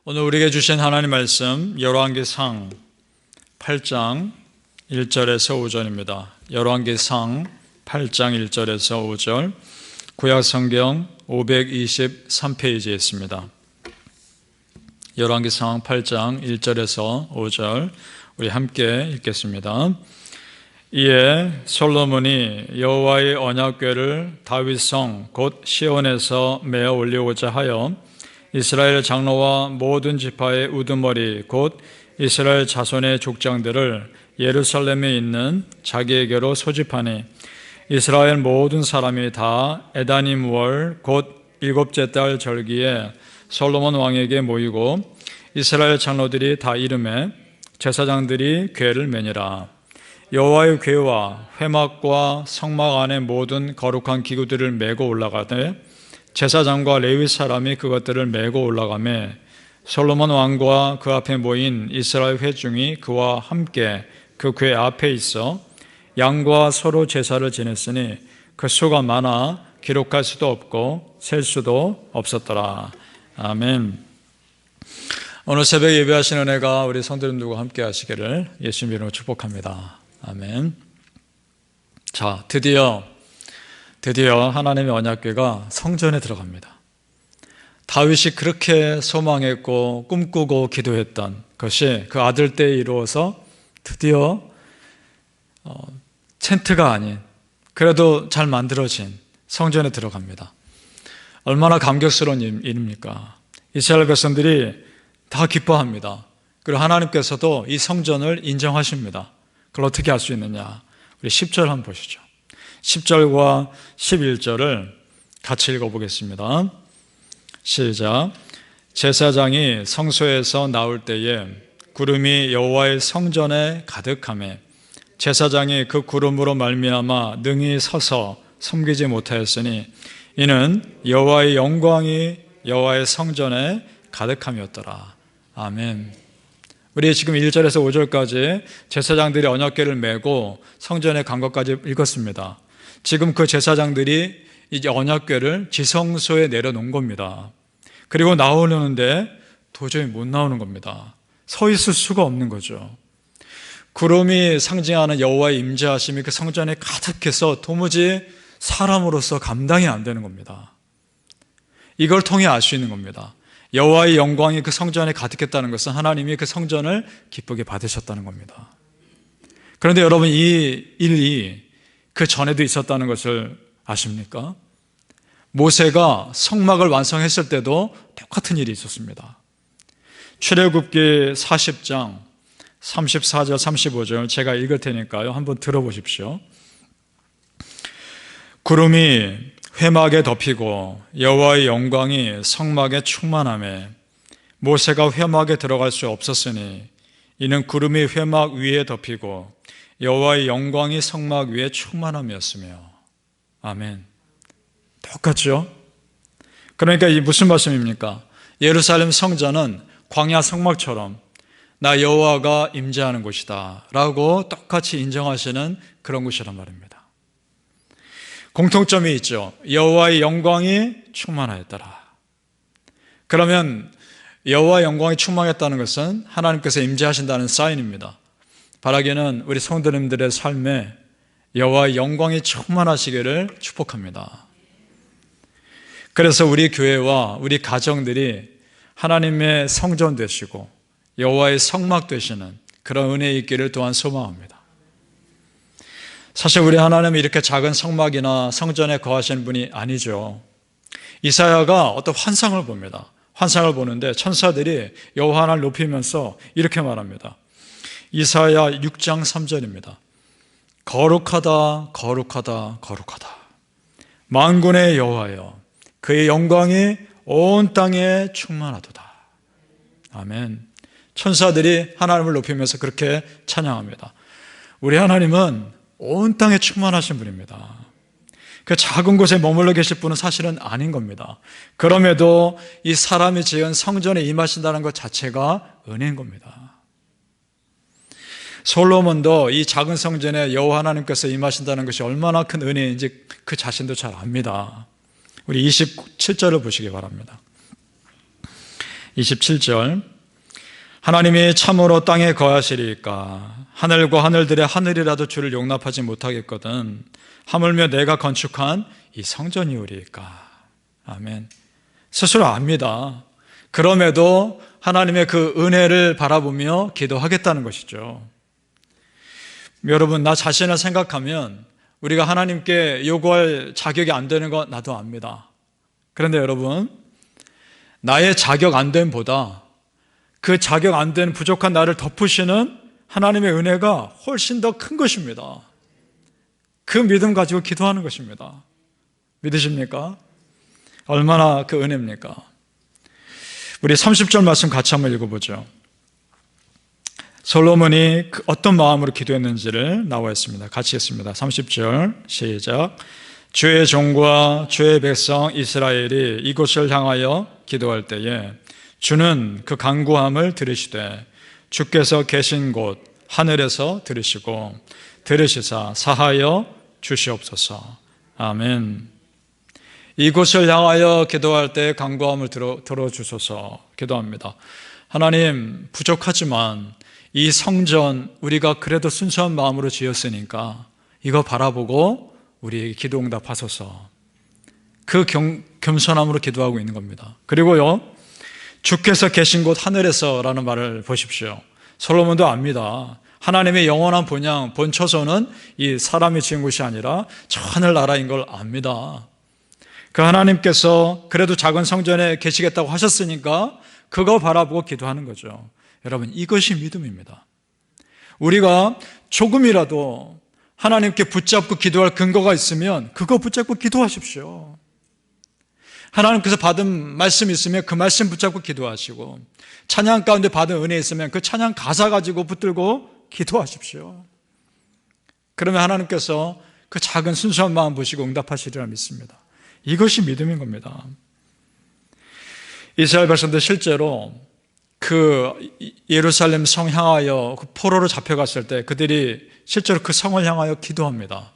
오늘 우리에게 주신 하나님 말씀 열왕기상 8장 1절에서 5절입니다. 열왕기상 8장 1절에서 5절, 구약성경 523페이지에 있습니다. 열왕기상 8장 1절에서 5절 우리 함께 읽겠습니다. 이에 솔로몬이 여호와의 언약궤를 다윗성 곧 시온에서 메어 올리고자 하여 이스라엘 장로와 모든 지파의 우두머리 곧 이스라엘 자손의 족장들을 예루살렘에 있는 자기에게로 소집하니 이스라엘 모든 사람이 다 에다님 월 곧 일곱째 달 절기에 솔로몬 왕에게 모이고 이스라엘 장로들이 다 이름에 제사장들이 궤를 매니라. 여호와의 궤와 회막과 성막 안의 모든 거룩한 기구들을 메고 올라가되 제사장과 레위 사람이 그것들을 메고 올라가매 솔로몬 왕과 그 앞에 모인 이스라엘 회중이 그와 함께 그 궤 앞에 있어 양과 서로 제사를 지냈으니 그 수가 많아 기록할 수도 없고 셀 수도 없었더라. 아멘. 오늘 새벽 예배하신 은혜가 우리 성도님들과 함께 하시기를 예수님 이름으로 축복합니다. 아멘. 자, 드디어 하나님의 언약궤가 성전에 들어갑니다. 다윗이 그렇게 소망했고 꿈꾸고 기도했던 것이 그 아들 때에 이루어서 드디어 텐트가 아닌 그래도 잘 만들어진 성전에 들어갑니다. 얼마나 감격스러운 일입니까? 이스라엘 백성들이 다 기뻐합니다. 그리고 하나님께서도 이 성전을 인정하십니다. 그걸 어떻게 할 수 있느냐? 우리 10절 한번 보시죠. 10절과 11절을 같이 읽어보겠습니다. 시작. 제사장이 성소에서 나올 때에 구름이 여호와의 성전에 가득하매 제사장이 그 구름으로 말미암아 능히 서서 섬기지 못하였으니 이는 여호와의 영광이 여호와의 성전에 가득함이었더라. 아멘. 우리 지금 1절에서 5절까지 제사장들이 언약궤를 메고 성전에 간 것까지 읽었습니다. 지금 그 제사장들이 이제 언약궤를 지성소에 내려놓은 겁니다. 그리고 나오려는데 도저히 못 나오는 겁니다. 서 있을 수가 없는 거죠. 구름이 상징하는 여호와의 임재하심이 그 성전에 가득해서 도무지 사람으로서 감당이 안 되는 겁니다. 이걸 통해 알 수 있는 겁니다. 여호와의 영광이 그 성전에 가득했다는 것은 하나님이 그 성전을 기쁘게 받으셨다는 겁니다. 그런데 여러분, 이 일이 그 전에도 있었다는 것을 아십니까? 모세가 성막을 완성했을 때도 똑같은 일이 있었습니다. 출애굽기 40장 34절 35절 제가 읽을 테니까요, 한번 들어보십시오. 구름이 회막에 덮이고 여호와의 영광이 성막에 충만하매 모세가 회막에 들어갈 수 없었으니 이는 구름이 회막 위에 덮이고 여호와의 영광이 성막 위에 충만함이었으며. 아멘. 똑같죠? 그러니까 이 무슨 말씀입니까? 예루살렘 성전은 광야 성막처럼 나 여호와가 임재하는 곳이다 라고 똑같이 인정하시는 그런 곳이란 말입니다. 공통점이 있죠. 여호와의 영광이 충만하였더라. 그러면 여호와의 영광이 충만했다는 것은 하나님께서 임재하신다는 사인입니다. 바라기는 우리 성도님들의 삶에 여호와의 영광이 충만하시기를 축복합니다. 그래서 우리 교회와 우리 가정들이 하나님의 성전 되시고 여호와의 성막 되시는 그런 은혜 있기를 또한 소망합니다. 사실 우리 하나님은 이렇게 작은 성막이나 성전에 거하시는 분이 아니죠. 이사야가 어떤 환상을 봅니다. 환상을 보는데 천사들이 여호와 하나님을 높이면서 이렇게 말합니다. 이사야 6장 3절입니다. 거룩하다 거룩하다 거룩하다 만군의 여호와여 그의 영광이 온 땅에 충만하도다. 아멘. 천사들이 하나님을 높이면서 그렇게 찬양합니다. 우리 하나님은 온 땅에 충만하신 분입니다. 그 작은 곳에 머물러 계실 분은 사실은 아닌 겁니다. 그럼에도 이 사람이 지은 성전에 임하신다는 것 자체가 은혜인 겁니다. 솔로몬도 이 작은 성전에 여호와 하나님께서 임하신다는 것이 얼마나 큰 은혜인지 그 자신도 잘 압니다. 우리 27절을 보시기 바랍니다. 27절 하나님이 참으로 땅에 거하시리이까 하늘과 하늘들의 하늘이라도 주를 용납하지 못하겠거든 하물며 내가 건축한 이 성전이오리이까. 아멘. 스스로 압니다. 그럼에도 하나님의 그 은혜를 바라보며 기도하겠다는 것이죠. 여러분, 나 자신을 생각하면 우리가 하나님께 요구할 자격이 안 되는 거 나도 압니다. 그런데 여러분, 나의 자격 안 됨보다 그 자격 안 된 부족한 나를 덮으시는 하나님의 은혜가 훨씬 더 큰 것입니다. 그 믿음 가지고 기도하는 것입니다. 믿으십니까? 얼마나 그 은혜입니까? 우리 30절 말씀 같이 한번 읽어보죠. 솔로몬이 어떤 마음으로 기도했는지를 나와 있습니다. 같이 읽습니다. 30절 시작. 주의 종과 주의 백성 이스라엘이 이곳을 향하여 기도할 때에 주는 그 간구함을 들으시되 주께서 계신 곳 하늘에서 들으시고 들으시사 사하여 주시옵소서. 아멘. 이곳을 향하여 기도할 때 간구함을 들어주소서 기도합니다. 하나님, 부족하지만 이 성전 우리가 그래도 순수한 마음으로 지었으니까 이거 바라보고 우리에게 기도 응답하소서. 그 겸손함으로 기도하고 있는 겁니다. 그리고요, 주께서 계신 곳 하늘에서라는 말을 보십시오. 솔로몬도 압니다. 하나님의 영원한 본처소는 이 사람이 지은 곳이 아니라 저 하늘나라인 걸 압니다. 그 하나님께서 그래도 작은 성전에 계시겠다고 하셨으니까 그거 바라보고 기도하는 거죠. 여러분, 이것이 믿음입니다. 우리가 조금이라도 하나님께 붙잡고 기도할 근거가 있으면 그거 붙잡고 기도하십시오. 하나님께서 받은 말씀이 있으면 그 말씀 붙잡고 기도하시고, 찬양 가운데 받은 은혜 있으면 그 찬양 가사 가지고 붙들고 기도하십시오. 그러면 하나님께서 그 작은 순수한 마음 보시고 응답하시리라 믿습니다. 이것이 믿음인 겁니다. 이스라엘 백성들 실제로 그 예루살렘 성 향하여 그 포로로 잡혀갔을 때 그들이 실제로 그 성을 향하여 기도합니다.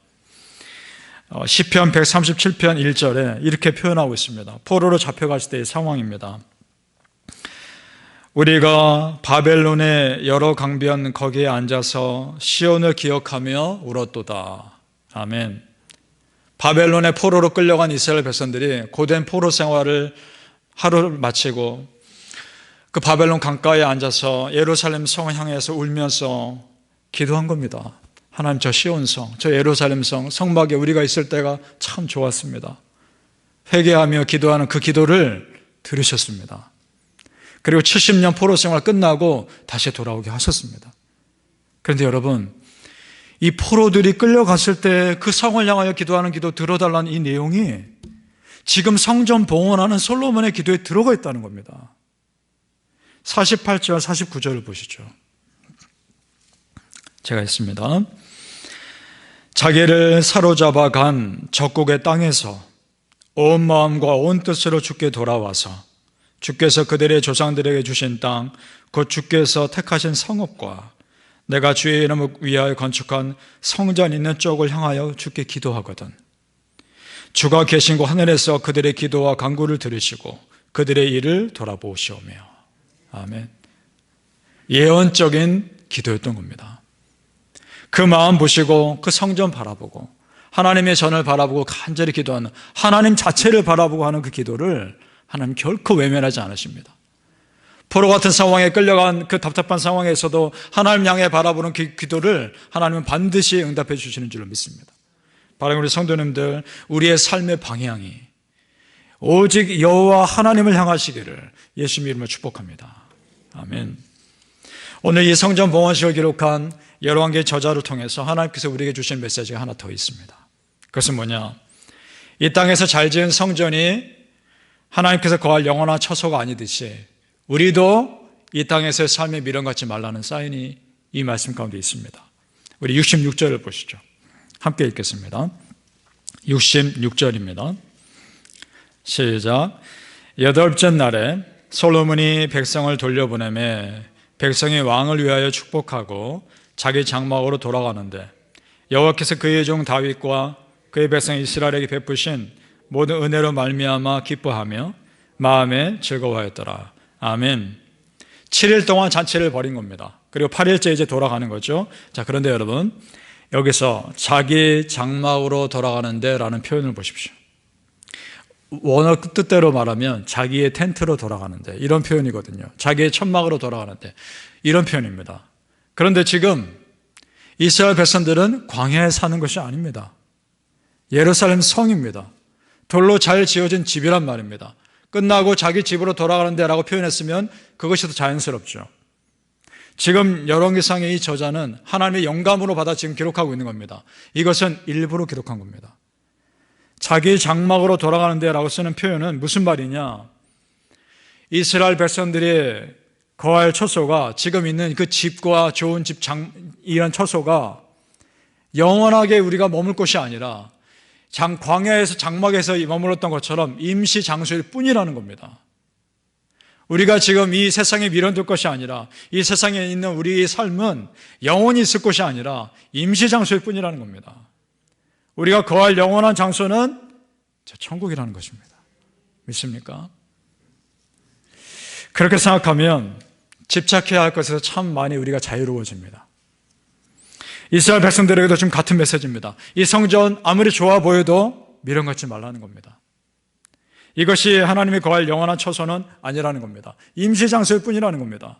시편 137편 1절에 이렇게 표현하고 있습니다. 포로로 잡혀갔을 때의 상황입니다. 우리가 바벨론의 여러 강변 거기에 앉아서 시온을 기억하며 울었도다. 아멘. 바벨론의 포로로 끌려간 이스라엘 백성들이 고된 포로 생활을 하루를 마치고 그 바벨론 강가에 앉아서 예루살렘 성을 향해서 울면서 기도한 겁니다. 하나님, 저 시온성, 저 예루살렘성 성막에 우리가 있을 때가 참 좋았습니다. 회개하며 기도하는 그 기도를 들으셨습니다. 그리고 70년 포로 생활 끝나고 다시 돌아오게 하셨습니다. 그런데 여러분, 이 포로들이 끌려갔을 때 그 성을 향하여 기도하는 기도 들어달라는 이 내용이 지금 성전 봉헌하는 솔로몬의 기도에 들어가 있다는 겁니다. 48절, 49절을 보시죠. 제가 했습니다. 자기를 사로잡아 간 적국의 땅에서 온 마음과 온 뜻으로 주께 돌아와서 주께서 그들의 조상들에게 주신 땅, 곧 주께서 택하신 성읍과 내가 주의 이름을 위하여 건축한 성전 있는 쪽을 향하여 주께 기도하거든. 주가 계신 곳 하늘에서 그들의 기도와 간구를 들으시고 그들의 일을 돌아보시오며. 아멘. 예언적인 기도였던 겁니다. 그 마음 보시고 그 성전 바라보고 하나님의 전을 바라보고 간절히 기도하는, 하나님 자체를 바라보고 하는 그 기도를 하나님 결코 외면하지 않으십니다. 포로 같은 상황에 끌려간 그 답답한 상황에서도 하나님 향해 바라보는 그 기도를 하나님은 반드시 응답해 주시는 줄로 믿습니다. 바로 우리 성도님들, 우리의 삶의 방향이 오직 여호와 하나님을 향하시기를 예수님 이름으로 축복합니다. 아멘. 오늘 이 성전 봉헌식을 기록한 열왕기의 저자를 통해서 하나님께서 우리에게 주신 메시지가 하나 더 있습니다. 그것은 뭐냐? 이 땅에서 잘 지은 성전이 하나님께서 거할 영원한 처소가 아니듯이 우리도 이 땅에서의 삶의 미련 갖지 말라는 사인이 이 말씀 가운데 있습니다. 우리 66절을 보시죠. 함께 읽겠습니다. 66절입니다. 시작. 여덟째 날에 솔로몬이 백성을 돌려보내매 백성이 왕을 위하여 축복하고 자기 장막으로 돌아가는데 여호와께서 그의 종 다윗과 그의 백성 이스라엘에게 베푸신 모든 은혜로 말미암아 기뻐하며 마음에 즐거워하였더라. 아멘. 7일 동안 잔치를 벌인 겁니다. 그리고 8일째 이제 돌아가는 거죠. 자, 그런데 여러분, 여기서 자기 장막으로 돌아가는데 라는 표현을 보십시오. 원어 뜻대로 말하면 자기의 텐트로 돌아가는데, 이런 표현이거든요. 자기의 천막으로 돌아가는데, 이런 표현입니다. 그런데 지금 이스라엘 백성들은 광야에 사는 것이 아닙니다. 예루살렘 성입니다. 돌로 잘 지어진 집이란 말입니다. 끝나고 자기 집으로 돌아가는데 라고 표현했으면 그것이 더 자연스럽죠. 지금 열왕기상의 이 저자는 하나님의 영감으로 받아 지금 기록하고 있는 겁니다. 이것은 일부러 기록한 겁니다. 자기 장막으로 돌아가는데 라고 쓰는 표현은 무슨 말이냐? 이스라엘 백성들이 거할 처소가, 지금 있는 그 집과 좋은 집, 이런 처소가 영원하게 우리가 머물 곳이 아니라 광야에서 장막에서 머물렀던 것처럼 임시 장소일 뿐이라는 겁니다. 우리가 지금 이 세상에 미련둘 것이 아니라 이 세상에 있는 우리의 삶은 영원히 있을 곳이 아니라 임시 장소일 뿐이라는 겁니다. 우리가 거할 영원한 장소는 저 천국이라는 것입니다. 믿습니까? 그렇게 생각하면 집착해야 할 것에서 참 많이 우리가 자유로워집니다. 이스라엘 백성들에게도 지금 같은 메시지입니다. 이 성전 아무리 좋아 보여도 미련 갖지 말라는 겁니다. 이것이 하나님이 거할 영원한 처소는 아니라는 겁니다. 임시장소일 뿐이라는 겁니다.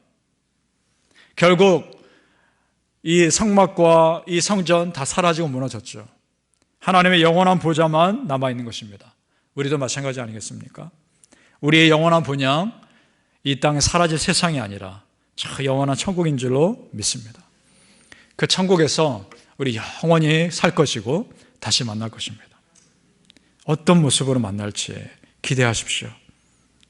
결국 이 성막과 이 성전 다 사라지고 무너졌죠. 하나님의 영원한 보좌만 남아있는 것입니다. 우리도 마찬가지 아니겠습니까? 우리의 영원한 본향, 이 땅에 사라질 세상이 아니라 저 영원한 천국인 줄로 믿습니다. 그 천국에서 우리 영원히 살 것이고 다시 만날 것입니다. 어떤 모습으로 만날지 기대하십시오.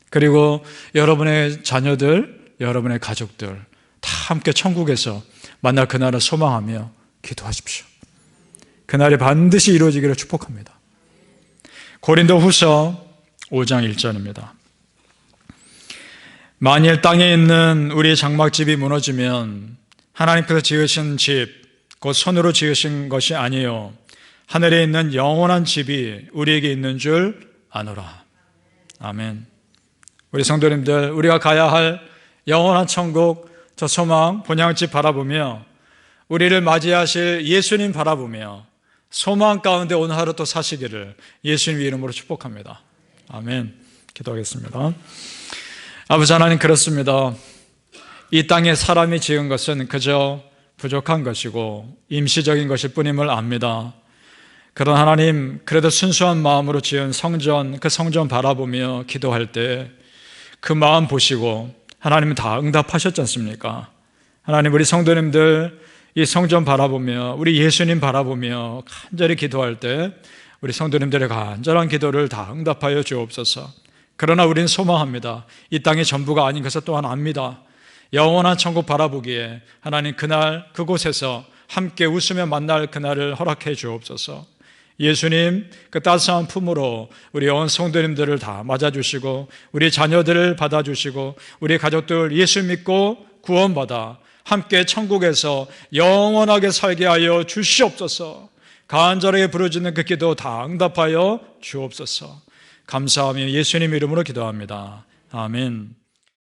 그리고 여러분의 자녀들, 여러분의 가족들 다 함께 천국에서 만날 그날을 소망하며 기도하십시오. 그날이 반드시 이루어지기를 축복합니다. 고린도후서 5장 1절입니다. 만일 땅에 있는 우리 장막집이 무너지면 하나님께서 지으신 집, 곧 손으로 지으신 것이 아니요 하늘에 있는 영원한 집이 우리에게 있는 줄 아노라. 아멘. 우리 성도님들, 우리가 가야 할 영원한 천국, 저 소망, 본향집 바라보며 우리를 맞이하실 예수님 바라보며 소망 가운데 오늘 하루 또 사시기를 예수님 이름으로 축복합니다. 아멘. 기도하겠습니다. 아버지 하나님, 그렇습니다. 이 땅에 사람이 지은 것은 그저 부족한 것이고 임시적인 것일 뿐임을 압니다. 그런 하나님, 그래도 순수한 마음으로 지은 성전, 그 성전 바라보며 기도할 때 그 마음 보시고 하나님은 다 응답하셨지 않습니까? 하나님, 우리 성도님들 이 성전 바라보며 우리 예수님 바라보며 간절히 기도할 때 우리 성도님들의 간절한 기도를 다 응답하여 주옵소서. 그러나 우리는 소망합니다. 이 땅이 전부가 아닌 것을 또한 압니다. 영원한 천국 바라보기에 하나님, 그날 그곳에서 함께 웃으며 만날 그날을 허락해 주옵소서. 예수님 그 따스한 품으로 우리 온 성도님들을 다 맞아주시고 우리 자녀들을 받아주시고 우리 가족들 예수 믿고 구원받아 함께 천국에서 영원하게 살게 하여 주시옵소서. 간절하게 부르짖는 그 기도 다 응답하여 주옵소서. 감사하며 예수님 이름으로 기도합니다. 아멘.